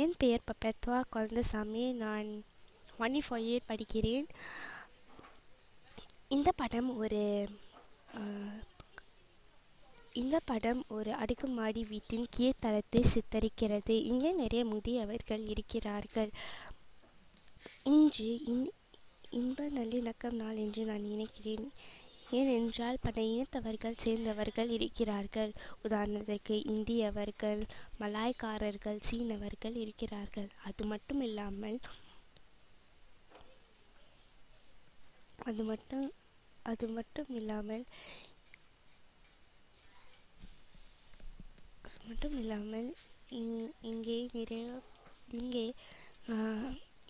என் பெயர் பப்பத்வா குழந்தசாமி. நான் 1 படிக்கிறேன். இந்த படம் ஒரு இந்த படம் ஒரு அடுக்குமாடி வீட்டின் கீழ்த்தளத்தை சித்தரிக்கிறது. இங்கே நிறைய முதியவர்கள் இருக்கிறார்கள். இன்று இன்ப நல்லிணக்கம் நாள் என்று நான் நினைக்கிறேன். ஏனென்றால் பல இனத்தவர்கள் சேர்ந்தவர்கள் இருக்கிறார்கள். உதாரணத்திற்கு இந்தியவர்கள், மலாய்க்காரர்கள், சீனவர்கள் இருக்கிறார்கள். அது மட்டும் இல்லாமல்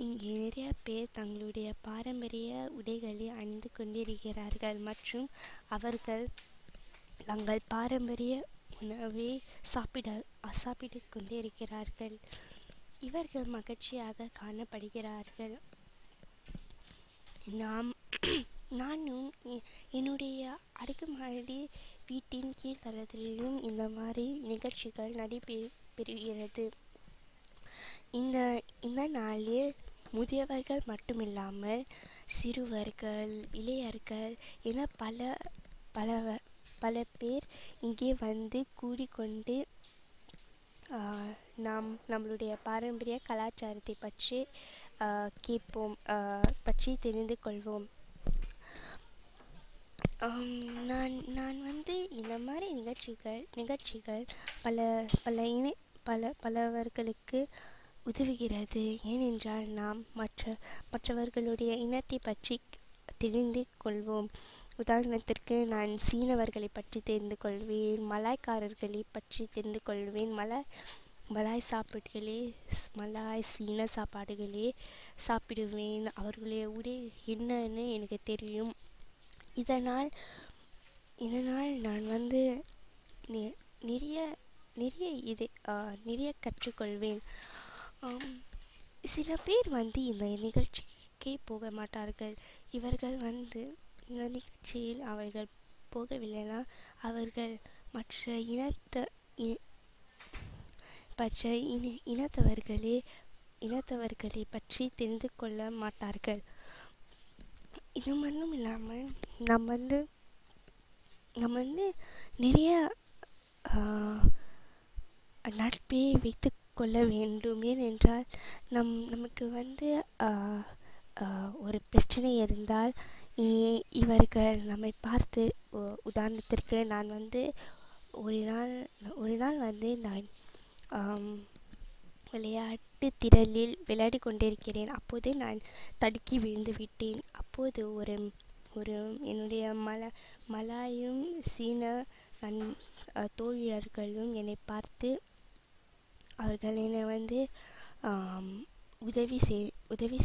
இங்கே நிறைய பேர் தங்களுடைய பாரம்பரிய உடைகளை அணிந்து கொண்டிருக்கிறார்கள் மற்றும் அவர்கள் தங்கள் பாரம்பரிய உணவை சாப்பிட்டு கொண்டிருக்கிறார்கள். இவர்கள் மகிழ்ச்சியாக காணப்படுகிறார்கள். நானும் என்னுடைய அடுக்குமாடி வீட்டின் கீழ்த்தளத்திலும் இந்த மாதிரி நிகழ்ச்சிகள் நடைபெறுகிறது. இந்த நாளில் முதியவர்கள் மட்டுமில்லாமல் சிறுவர்கள், இளையர்கள் என பல பேர் இங்கே வந்து கூடிக்கொண்டு நம்மளுடைய பாரம்பரிய கலாச்சாரத்தை பற்றி கேட்போம், பற்றி தெரிந்து கொள்வோம். நான் வந்து இந்த மாதிரி நிகழ்ச்சிகள் பலவர்களுக்கு உதவுகிறது. ஏனென்றால் நாம் மற்றவர்களுடைய இனத்தை பற்றி தெரிந்து கொள்வோம். உதாரணத்திற்கு நான் சீனவர்களை பற்றி தெரிந்து கொள்வேன், மலாய்க்காரர்களை பற்றி தெரிந்து கொள்வேன். மலாய் சீன சாப்பாடுகளே சாப்பிடுவேன். அவர்களுடைய உடை என்னன்னு எனக்கு தெரியும். இதனால் நான் வந்து நிறைய கற்றுக்கொள்வேன். சில பேர் வந்து இந்த நிகழ்ச்சிக்கே போக மாட்டார்கள். இவர்கள் வந்து இந்த நிகழ்ச்சியில் அவர்கள் போகவில்லைனா அவர்கள் மற்ற இனத்தவர்களை பற்றி தெரிந்து கொள்ள மாட்டார்கள். இது மட்டும் இல்லாமல் நம்ம வந்து நிறைய நட்பை வைத்து கொள்ள வேண்டும். ஏனென்றால் நமக்கு வந்து ஒரு பிரச்சனை இருந்தால் இவர்கள் நம்மை பார்த்து, உதாரணத்திற்கு நான் வந்து ஒரு நாள் வந்து நான் விளையாட்டு திடலில் விளையாடி கொண்டிருக்கிறேன். அப்போது நான் தடுக்கி விழுந்து விட்டேன். அப்போது ஒரு என்னுடைய மலாயும் சீன தோழர்களும் என்னை பார்த்து அவர்கள் என்னை வந்து உதவி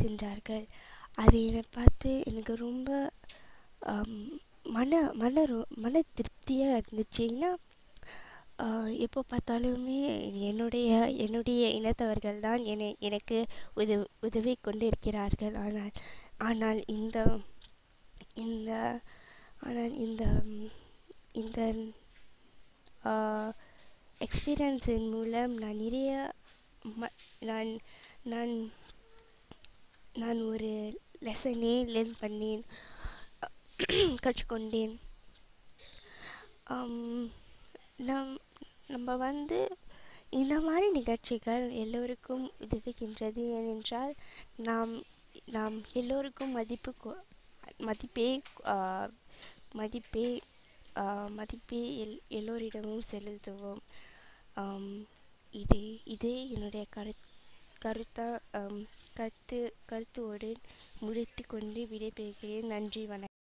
செஞ்சார்கள். அது என்னை பார்த்து எனக்கு ரொம்ப மன திருப்தியாக இருந்துச்சு. ஏன்னா எப்போ பார்த்தாலுமே என்னுடைய இனத்தவர்கள் தான் எனக்கு உதவி கொண்டு இருக்கிறார்கள். ஆனால் இந்த எக்ஸ்பீரியன்ஸின் மூலம் நான் நிறைய நான் ஒரு லெசனே லேர்ன் பண்ணேன், கற்றுக்கொண்டேன். நம்ம வந்து இந்த மாதிரி நிகழ்ச்சிகள் எல்லோருக்கும் உதவுகின்றது. ஏனென்றால் நாம் எல்லோருக்கும் மதிப்பே எல்லோரிடமும் செலுத்துவோம். இதே என்னுடைய கருத்தோடு முடித்து கொண்டு விடைபெறுகிறேன். நன்றி, வணக்கம்.